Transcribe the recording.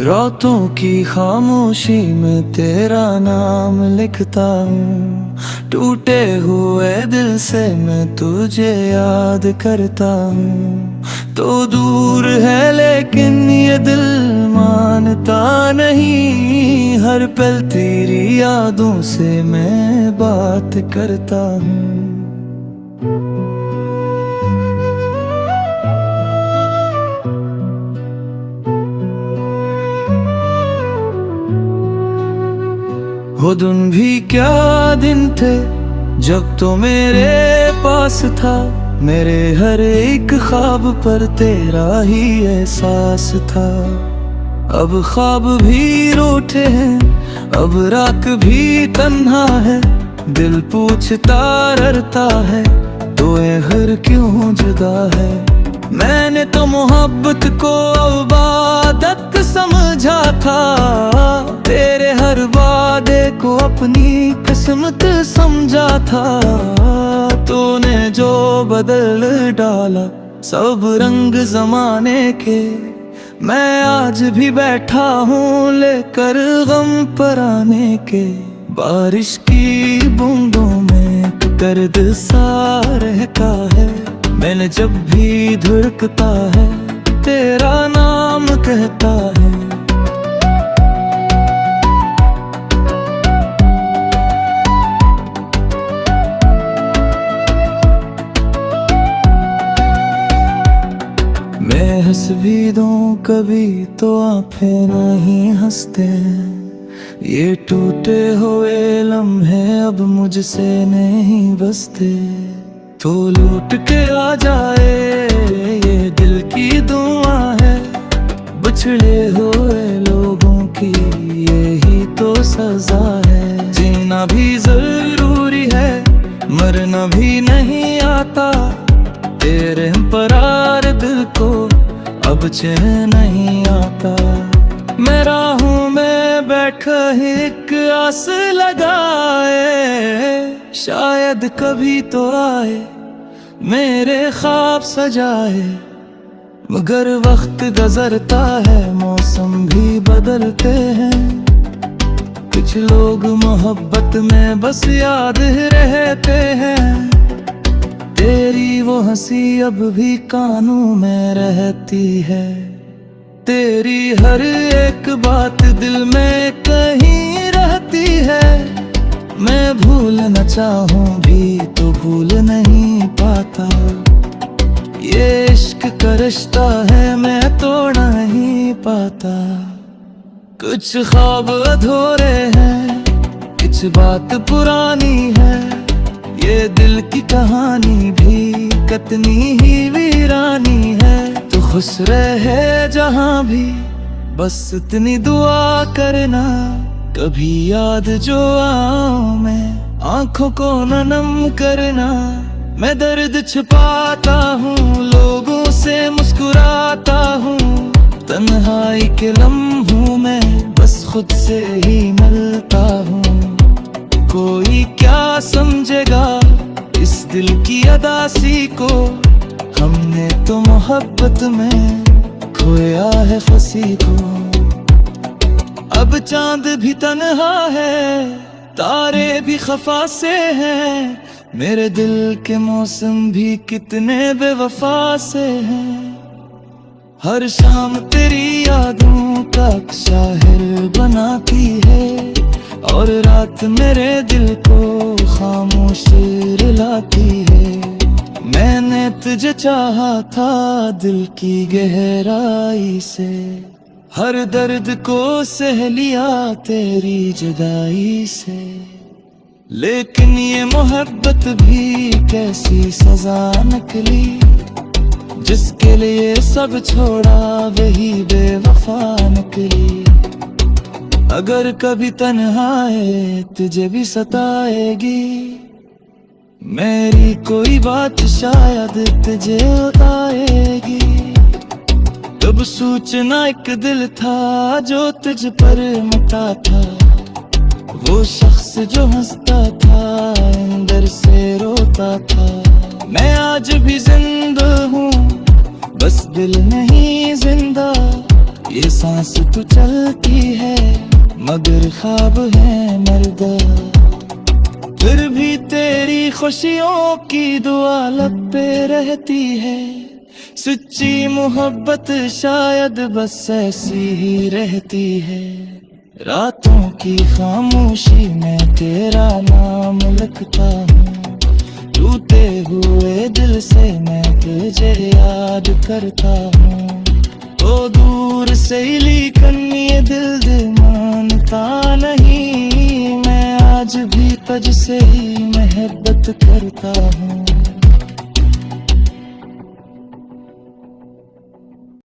रातों की खामोशी में तेरा नाम लिखता हूँ, टूटे हुए दिल से मैं तुझे याद करता हूँ। तो दूर है लेकिन ये दिल मानता नहीं, हर पल तेरी यादों से मैं बात करता हूँ। वो दिन भी क्या दिन थे जब तो मेरे पास था, मेरे हर एक ख्वाब पर तेरा ही एहसास था। अब ख्वाब भी रूठे हैं, अब रात भी तन्हा है, दिल पूछता रहता है तो ये हर क्यों जुदा है। मैंने तो मोहब्बत को इबादत समझा था, तेरे हर वादे को अपनी किस्मत समझा था। तूने जो बदल डाला सब रंग जमाने के, मैं आज भी बैठा हूँ लेकर गम पराने के। बारिश की बूंदों में दर्द सा रहता है, मैंने जब भी धड़कता है तेरा नाम कहता है। मैं हंस भी दूं कभी तो आंखें नहीं हंसते, ये टूटे हुए लम्हे अब मुझसे नहीं बसते। तो लूट के आ जाए ये दिल की दुआ है, बिछड़े हुए लोगों की यही तो सजा है। जीना भी जरूरी है, मरना भी नहीं आता, तेरे परार दिल को अब चैन नहीं आता। मैं राहों में बैठा एक आस लगाए, शायद कभी तो आए मेरे ख्वाब सजाए। मगर वक्त गुजरता है, मौसम भी बदलते हैं, कुछ लोग मोहब्बत में बस याद रहते हैं। तेरी वो हंसी अब भी कानों में रहती है, तेरी हर एक बात दिल में कहीं रहती है। मैं भूलना चाहूं भी तो भूल नहीं पाता, ये इश्क का रिश्ता है मैं तोड़ नहीं पाता। कुछ ख्वाब अधूरे हैं, कुछ बात पुरानी है, ये दिल की कहानी भी कितनी ही वीरानी है। तो खुश रहे जहां भी बस इतनी दुआ करना, कभी याद जो आऊं मैं आंखों को नम करना। मैं दर्द छुपाता हूँ, लोगों से मुस्कुराता हूँ, तन्हाई के लम्हों में बस खुद से ही मिलता हूँ। कोई क्या समझेगा इस दिल की अदासी को, हमने तो मोहब्बत में खोया है फंसी को। अब चांद भी तन्हा है, तारे भी खफा से हैं, मेरे दिल के मौसम भी कितने बेवफा से हैं। हर शाम तेरी यादों का शाहिर बनाती है, और रात मेरे दिल को खामोश रुलाती है। मैंने तुझे चाहा था दिल की गहराई से, हर दर्द को सह लिया तेरी जुदाई से। लेकिन ये मोहब्बत भी कैसी सजा निकली, जिसके लिए सब छोड़ा वही बेवफा निकली। अगर कभी तन्हाई तुझे भी सताएगी, मेरी कोई बात शायद तुझे उताएगी। तब सोचना एक दिल था जो तुझ पर मता था, वो शख्स जो हंसता था अंदर से रोता था। मैं आज भी जिंदा हूँ, बस दिल नहीं जिंदा, ये सांस तो चलती है मगर ख्वाब है मर्दा, फिर भी तेरी खुशियों की दुआ लब पे रहती है। सच्ची मोहब्बत शायद बस ऐसी ही रहती है, रातों की खामोशी में तेरा नाम लिखता हूँ, टूटे हुए दिल से मैं तुझे याद करता हूँ। ओ दूर से लेकिन ये दिल मानता नहीं, मैं आज भी तुझसे ही मोहब्बत करता हूँ।